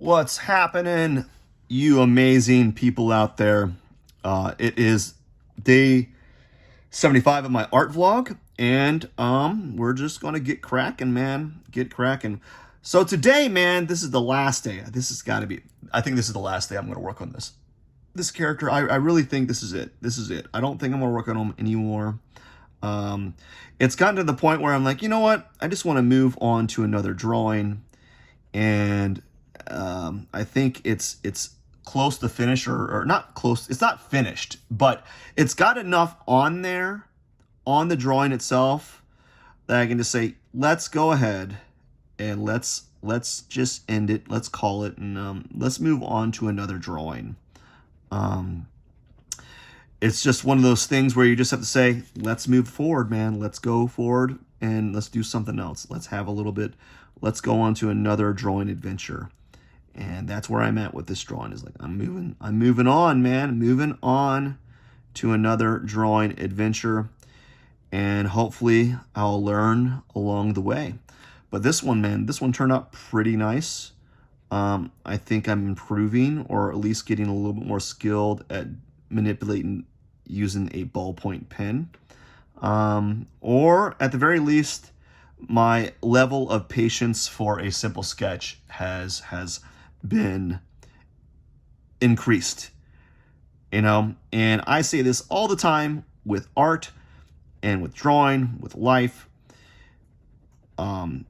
What's happening, you amazing people out there? It is day 75 of my art vlog, and we're just gonna get cracking, man. Get cracking. So today, man, this is the last day. This has got to be. I think this is the last day I'm gonna work on this character. I really think this is it. This is it. I don't think I'm gonna work on him anymore. It's gotten to the point where I'm like, you know what? I just want to move on to another drawing, and I think it's close to finish, or not close. It's not finished, but it's got enough on there, on the drawing itself, that I can just say, let's go ahead and let's just end it. Let's call it, and let's move on to another drawing. It's just one of those things where you just have to say, let's move forward, man. Let's go forward and let's do something else. Let's have a little bit. Let's go on to another drawing adventure. And that's where I'm at with this drawing. Is like, I'm moving on, man. Moving on to another drawing adventure. And hopefully I'll learn along the way. But this one, man, this one turned out pretty nice. I think I'm improving, or at least getting a little bit more skilled at manipulating using a ballpoint pen. Or at the very least, my level of patience for a simple sketch has been increased, you know. And I say this all the time with art and with drawing, with life.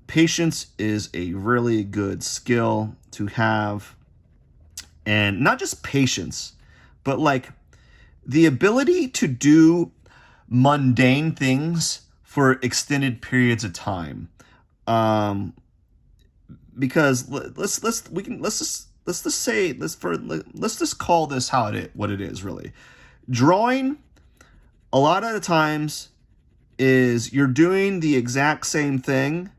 Patience is a really good skill to have, and not just patience, but like the ability to do mundane things for extended periods of time. Because let's just call this what it is really. Drawing, a lot of the times, is you're doing the exact same thing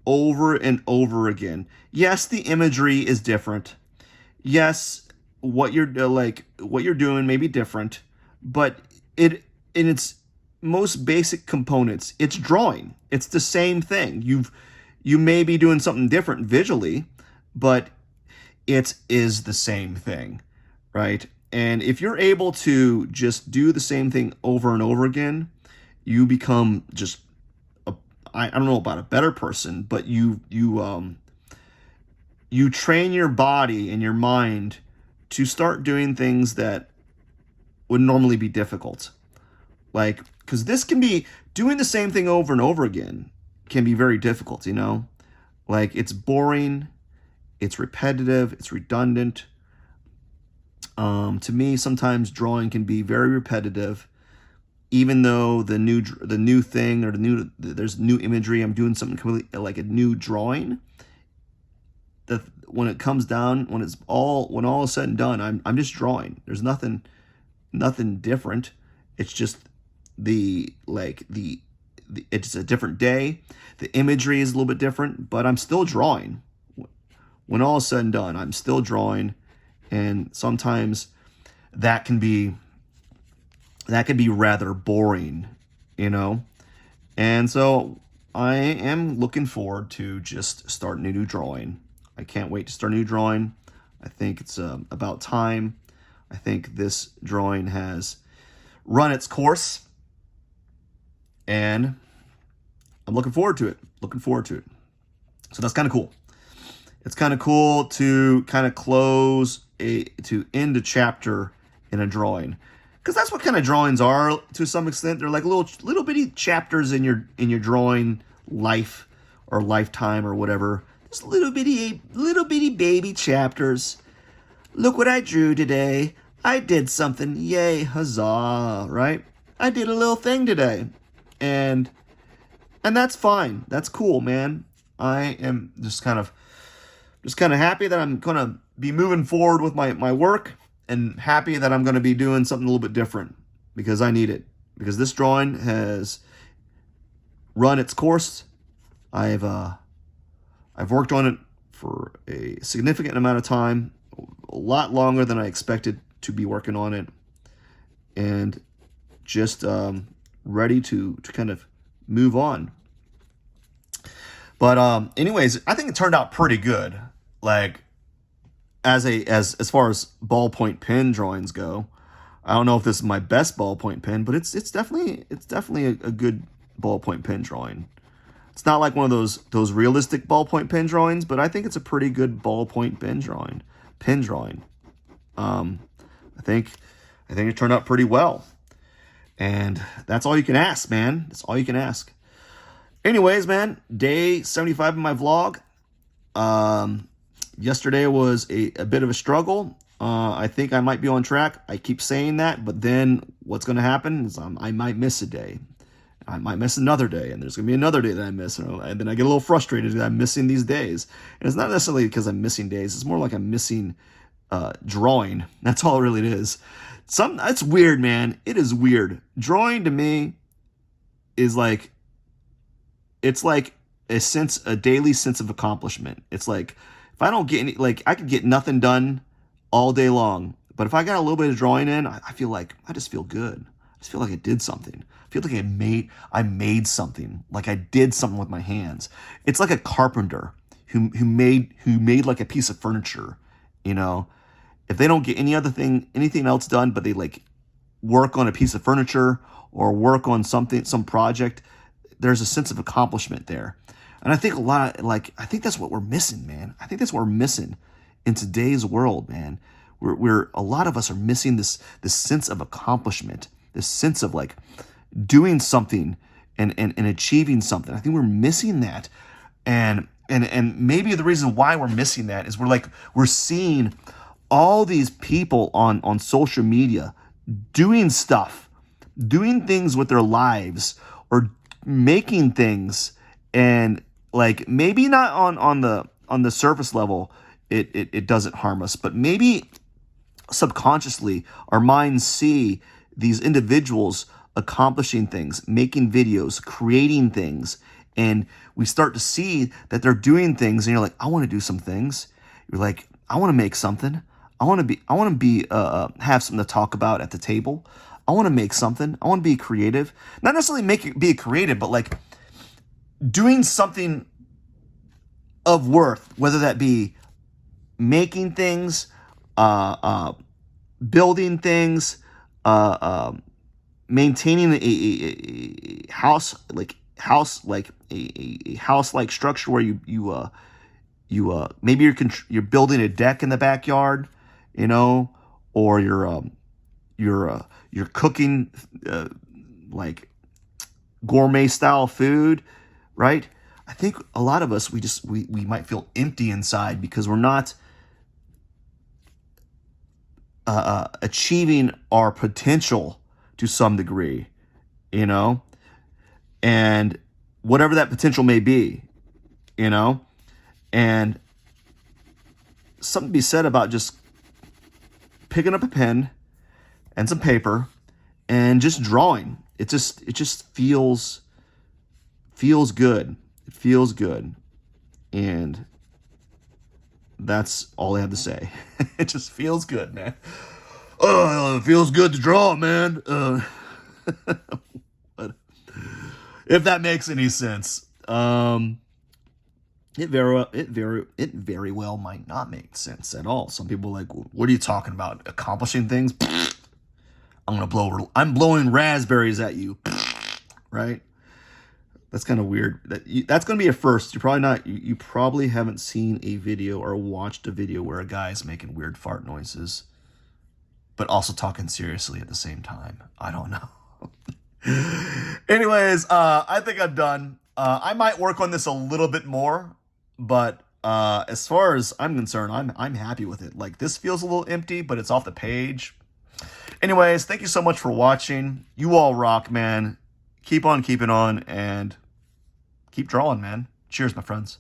over and over again. Yes, the imagery is different. Yes, what you're doing may be different, but in its most basic components, it's drawing. It's the same thing. You may be doing something different visually, but it is the same thing, right? And if you're able to just do the same thing over and over again, you become just I don't know about a better person, but you train your body and your mind to start doing things that would normally be difficult. Like, because this can be, doing the same thing over and over again can be very difficult, you know? Like, it's boring, it's repetitive, it's redundant. To me, sometimes drawing can be very repetitive, even though the new thing, or there's new imagery, I'm doing something completely like a new drawing. When it comes down, when all is said and done, I'm just drawing. There's nothing different. It's just it's a different day. The imagery is a little bit different, but I'm still drawing. When all is said and done, I'm still drawing, and sometimes that can be rather boring, you know? And so I am looking forward to just starting a new drawing. I can't wait to start a new drawing. I think it's about time. I think this drawing has run its course, and I'm looking forward to it. So that's kind of cool. It's kind of cool to kind of to end a chapter in a drawing. Because that's what kind of drawings are to some extent. They're like little bitty chapters in your drawing life or lifetime or whatever. Just little bitty baby chapters. Look what I drew today. I did something. Yay, huzzah, right? I did a little thing today. And that's fine. That's cool, man. I am just kind of happy that I'm going to be moving forward with my work, and happy that I'm going to be doing something a little bit different, because I need it. Because this drawing has run its course. I've worked on it for a significant amount of time, a lot longer than I expected to be working on it, and just ready to kind of move on. But anyways, I think it turned out pretty good. Like, as far as ballpoint pen drawings go, I don't know if this is my best ballpoint pen, but it's definitely a good ballpoint pen drawing. It's not like one of those realistic ballpoint pen drawings, but I think it's a pretty good ballpoint pen drawing. I think it turned out pretty well. And that's all you can ask, man. That's all you can ask. Anyways, man, day 75 of my vlog. Yesterday was a bit of a struggle. I think I might be on track. I keep saying that, but then what's going to happen is I might miss a day. I might miss another day, and there's going to be another day that I miss, and then I get a little frustrated that I'm missing these days. And it's not necessarily because I'm missing days. It's more like I'm missing drawing. That's all really it is. That's weird, man. It is weird. Drawing to me is like, it's like a daily sense of accomplishment. It's like, if I don't get any, like, I could get nothing done all day long, but if I got a little bit of drawing in, I feel like, I just feel good. I just feel like I did something. I feel like I made something, like I did something with my hands. It's like a carpenter who made like a piece of furniture, you know. If they don't get anything else done, but they like work on a piece of furniture or work on some project, there's a sense of accomplishment there. And I think I think that's what we're missing, man. I think that's what we're missing in today's world, man. We're a lot of us are missing this sense of accomplishment, this sense of like doing something and achieving something. I think we're missing that. And maybe the reason why we're missing that is we're seeing all these people on social media doing stuff, doing things with their lives, or making things, and like maybe not on the surface level it doesn't harm us, but maybe subconsciously our minds see these individuals accomplishing things, making videos, creating things, and we start to see that they're doing things, and you're like, I want to do some things. You're like, I want to make something. I want to be have something to talk about at the table. I want to make something. I want to be creative. Not necessarily be creative, but like doing something of worth, whether that be making things, building things, maintaining a house-like structure where you maybe you're building a deck in the backyard, you know, or you're cooking like gourmet style food, right? I think a lot of us we might feel empty inside because we're not achieving our potential to some degree, you know, and whatever that potential may be, you know, and something to be said about just picking up a pen and some paper and just drawing. It just feels good. It feels good. And that's all I have to say. It just feels good, man. Oh, it feels good to draw, man. But if that makes any sense. It very well might not make sense at all. Some people are like, what are you talking about? Accomplishing things? I'm blowing raspberries at you. Right? That's kind of weird. That's going to be a first. You probably haven't seen a video or watched a video where a guy's making weird fart noises, but also talking seriously at the same time. I don't know. Anyways, I think I'm done. I might work on this a little bit more, but as far as I'm concerned, I'm happy with it. Like, this feels a little empty, but it's off the page. Anyways, thank you so much for watching. You all rock, man. Keep on keeping on and keep drawing, man. Cheers, my friends.